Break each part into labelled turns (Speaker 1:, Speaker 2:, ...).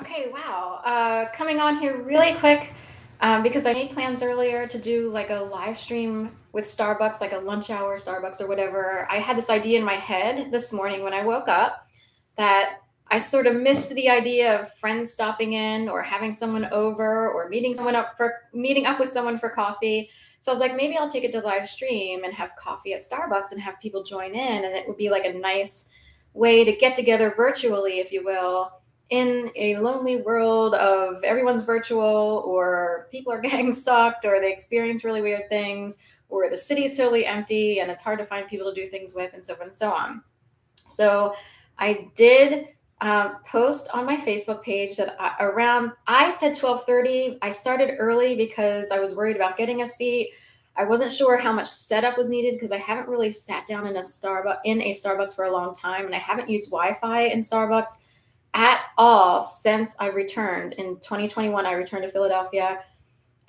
Speaker 1: Okay, wow. Coming on here really quick because I made plans earlier to do like a live stream with Starbucks, like a lunch hour Starbucks or whatever. I had this idea in my head this morning when I woke up that I sort of missed the idea of friends stopping in or having someone over or meeting up with someone for coffee. So I was like, maybe I'll take it to live stream and have coffee at Starbucks and have people join in, and it would be like a nice way to get together virtually, if you will, in a lonely world of everyone's virtual, or people are gang stalked, or they experience really weird things, or the city's totally empty and it's hard to find people to do things with, and so forth and so on. So I did post on my Facebook page that I said 12:30. I started early because I was worried about getting a seat. I wasn't sure how much setup was needed because I haven't really sat down in a Starbucks for a long time, and I haven't used Wi-Fi in Starbucks at all since I returned in 2021. I returned to Philadelphia,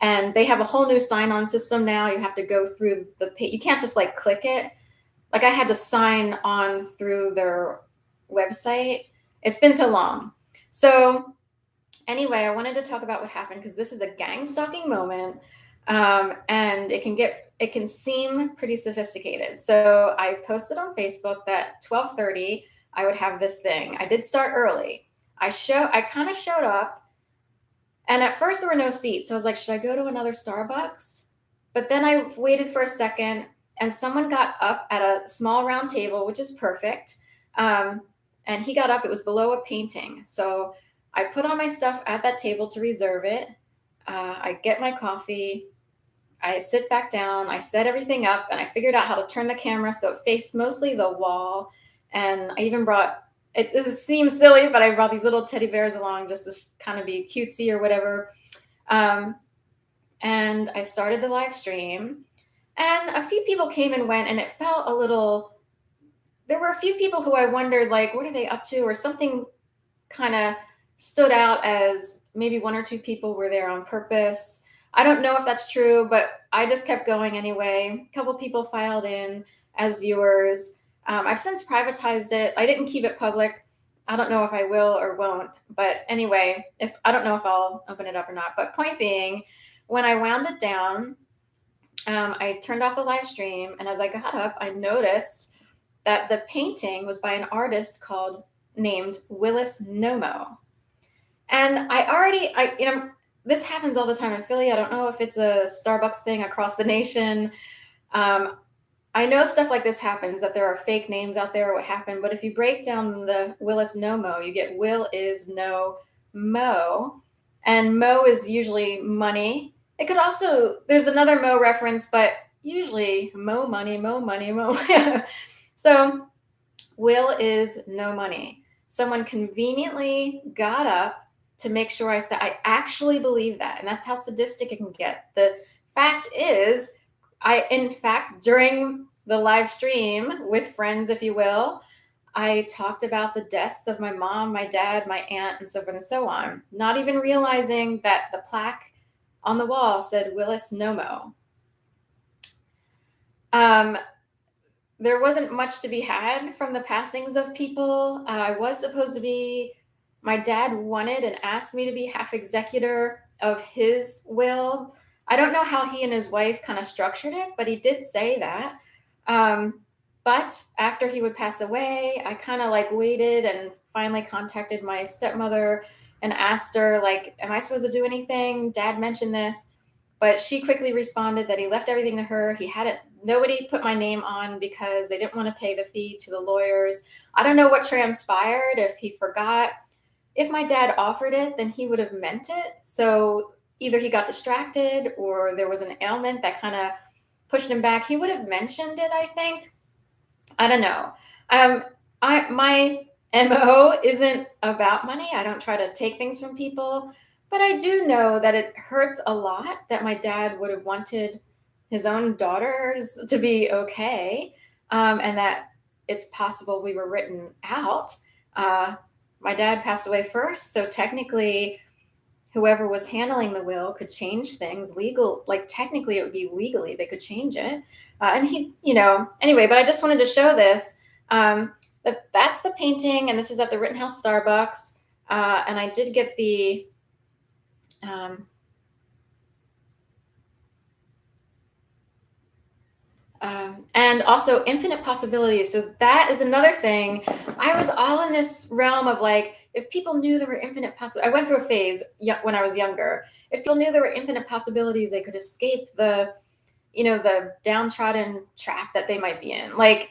Speaker 1: and they have a whole new sign-on system now. You have to go through the page. You can't just like click it. Like I had to sign on through their website. It's been so long. So anyway, I wanted to talk about what happened because this is a gang stalking moment, and it can seem pretty sophisticated. So I posted on Facebook that 12:30 I would have this thing. I did start early. I kind of showed up, and at first there were no seats. So I was like, should I go to another Starbucks? But then I waited for a second, and someone got up at a small round table, which is perfect. Um, and he got up. It was below a painting. So I put all my stuff at that table to reserve it. I get my coffee. I sit back down. I set everything up, and I figured out how to turn the camera so it faced mostly the wall. And I even brought it. Seems silly, but I brought these little teddy bears along just to kind of be cutesy or whatever. Um, and I started the live stream, and a few people came and went, and it felt a little. There were a few people who I wondered, like, what are they up to, or something kind of stood out as maybe one or two people were there on purpose. I don't know if that's true, but I just kept going anyway. A couple people filed in as viewers. I've since privatized it. I didn't keep it public. I don't know if I will or won't. But anyway, if I don't know if I'll open it up or not. But point being, when I wound it down, I turned off the live stream, and as I got up, I noticed that the painting was by an artist named Willis Nomo. And this happens all the time in Philly. I don't know if it's a Starbucks thing across the nation. I know stuff like this happens, that there are fake names out there or what happened. But if you break down the Willis Nomo, you get Will is no Mo. And Mo is usually money. It could also, there's another Mo reference, but usually Mo money, Mo money, Mo. So Will is no money. Someone conveniently got up to make sure I actually believe that. And that's how sadistic it can get. The fact is, in fact, during the live stream with friends, if you will, I talked about the deaths of my mom, my dad, my aunt, and so forth and so on, not even realizing that the plaque on the wall said Willis Nomo. There wasn't much to be had from the passings of people. My dad wanted and asked me to be half executor of his will. I don't know how he and his wife kind of structured it, but he did say that. But after he would pass away, I kind of like waited and finally contacted my stepmother and asked her, like, am I supposed to do anything? Dad mentioned this. But she quickly responded that he left everything to her. Nobody put my name on because they didn't want to pay the fee to the lawyers. I don't know what transpired, if he forgot. If my dad offered it, then he would have meant it. So either he got distracted or there was an ailment that kind of pushed him back. He would have mentioned it, I think. I don't know. My MO isn't about money. I don't try to take things from people. But I do know that it hurts a lot that my dad would have wanted his own daughters to be okay, and that it's possible we were written out. My dad passed away first, so technically whoever was handling the will could change things technically it would be legally, they could change it. And anyway, but I just wanted to show this. That's the painting, and this is at the Rittenhouse Starbucks. And I did get the um, and also infinite possibilities. So that is another thing. I was all in this realm of like, if people knew there were infinite possibilities, I went through a phase when I was younger. If people knew there were infinite possibilities, they could escape the downtrodden trap that they might be in. Like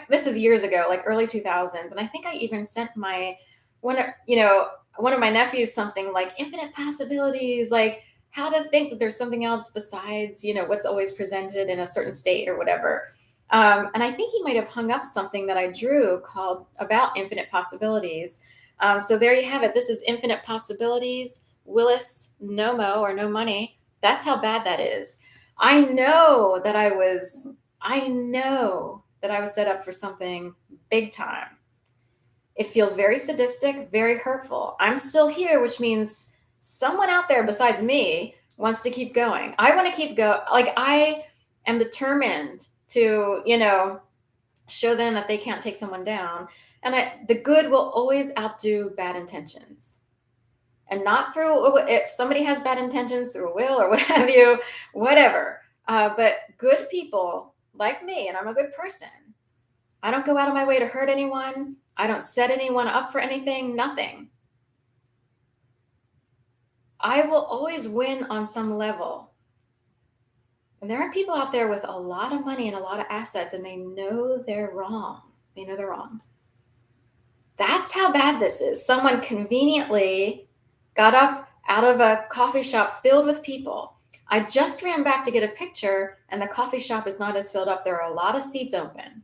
Speaker 1: this is years ago, like early 2000s. And I think I even sent one of my nephews something like infinite possibilities, like how to think that there's something else besides, what's always presented in a certain state or whatever. And I think he might have hung up something that I drew called about infinite possibilities. So there you have it. This is infinite possibilities, Willis, Nomo, or no money. That's how bad that is. I know that I was set up for something big time. It feels very sadistic, very hurtful. I'm still here, which means someone out there besides me wants to keep going. I want to keep going. Like I am determined to, show them that they can't take someone down. And the good will always outdo bad intentions. And not through, if somebody has bad intentions through a will or what have you, whatever. But good people like me, and I'm a good person. I don't go out of my way to hurt anyone. I don't set anyone up for anything, nothing. I will always win on some level. And there are people out there with a lot of money and a lot of assets, and they know they're wrong. They know they're wrong. That's how bad this is. Someone conveniently got up out of a coffee shop filled with people. I just ran back to get a picture, and the coffee shop is not as filled up. There are a lot of seats open.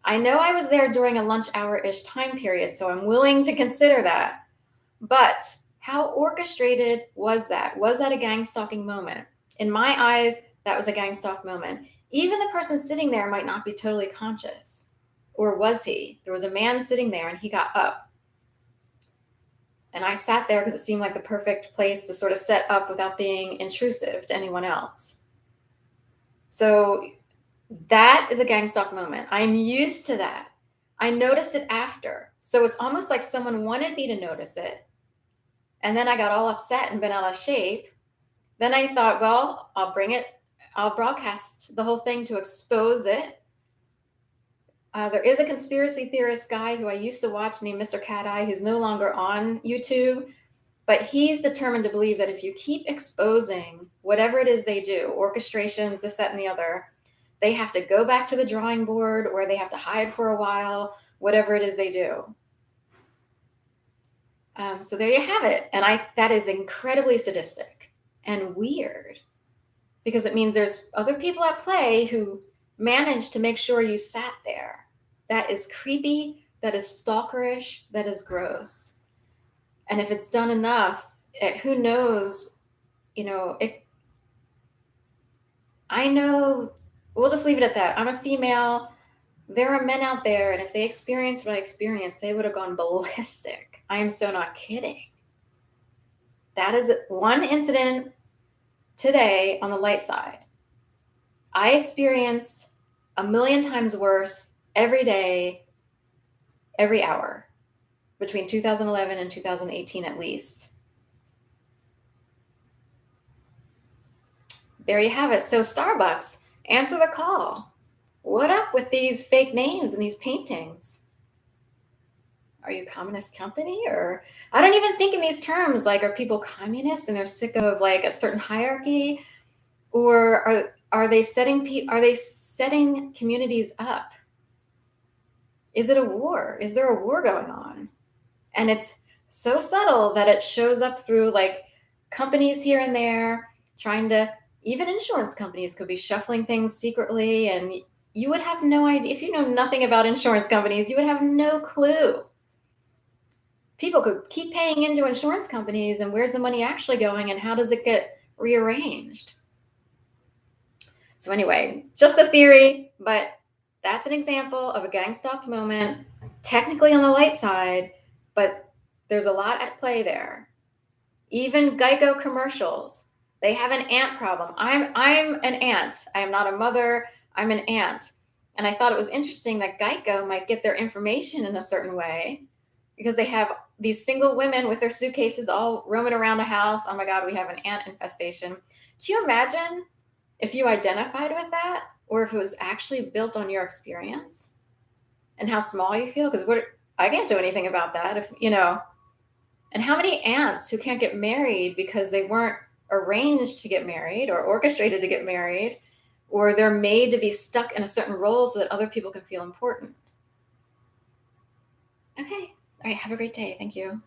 Speaker 1: I know I was there during a lunch hour-ish time period, so I'm willing to consider that. But how orchestrated was that? Was that a gang stalking moment? In my eyes, that was a gang stalk moment. Even the person sitting there might not be totally conscious. Or was he? There was a man sitting there and he got up. And I sat there because it seemed like the perfect place to sort of set up without being intrusive to anyone else. So that is a gang stalk moment. I'm used to that. I noticed it after. So it's almost like someone wanted me to notice it. And then I got all upset and bent out of shape. Then I thought, well, I'll broadcast the whole thing to expose it. There is a conspiracy theorist guy who I used to watch named Mr. Cat Eye, who's no longer on YouTube, but he's determined to believe that if you keep exposing whatever it is they do, orchestrations, this, that, and the other, they have to go back to the drawing board or they have to hide for a while, whatever it is they do. So there you have it. And that is incredibly sadistic and weird because it means there's other people at play who managed to make sure you sat there. That is creepy. That is stalkerish. That is gross. And if it's done enough, who knows, I know, we'll just leave it at that. I'm a female. There are men out there, and if they experienced what I experienced, they would have gone ballistic. I am so not kidding. That is one incident today on the light side. I experienced a million times worse every day, every hour, between 2011 and 2018 at least. There you have it. So Starbucks, answer the call. What up with these fake names and these paintings? Are you a communist company? Or I don't even think in these terms, like, are people communist and they're sick of like a certain hierarchy? Or are they setting communities up? Is it a war? Is there a war going on? And it's so subtle that it shows up through like companies here and there trying to, even insurance companies could be shuffling things secretly. And you would have no idea. If you know nothing about insurance companies, you would have no clue. People could keep paying into insurance companies, and where's the money actually going and how does it get rearranged? So anyway, just a theory, but that's an example of a gang stalk moment, technically on the light side, but there's a lot at play there. Even Geico commercials, they have an ant problem. I'm an aunt. I am not a mother. I'm an aunt. And I thought it was interesting that Geico might get their information in a certain way because they have these single women with their suitcases all roaming around the house. Oh my God, we have an ant infestation. Can you imagine if you identified with that, or if it was actually built on your experience and how small you feel? Because I can't do anything about that. If you know, and how many ants who can't get married because they weren't arranged to get married or orchestrated to get married, or they're made to be stuck in a certain role so that other people can feel important. Okay. All right. Have a great day. Thank you.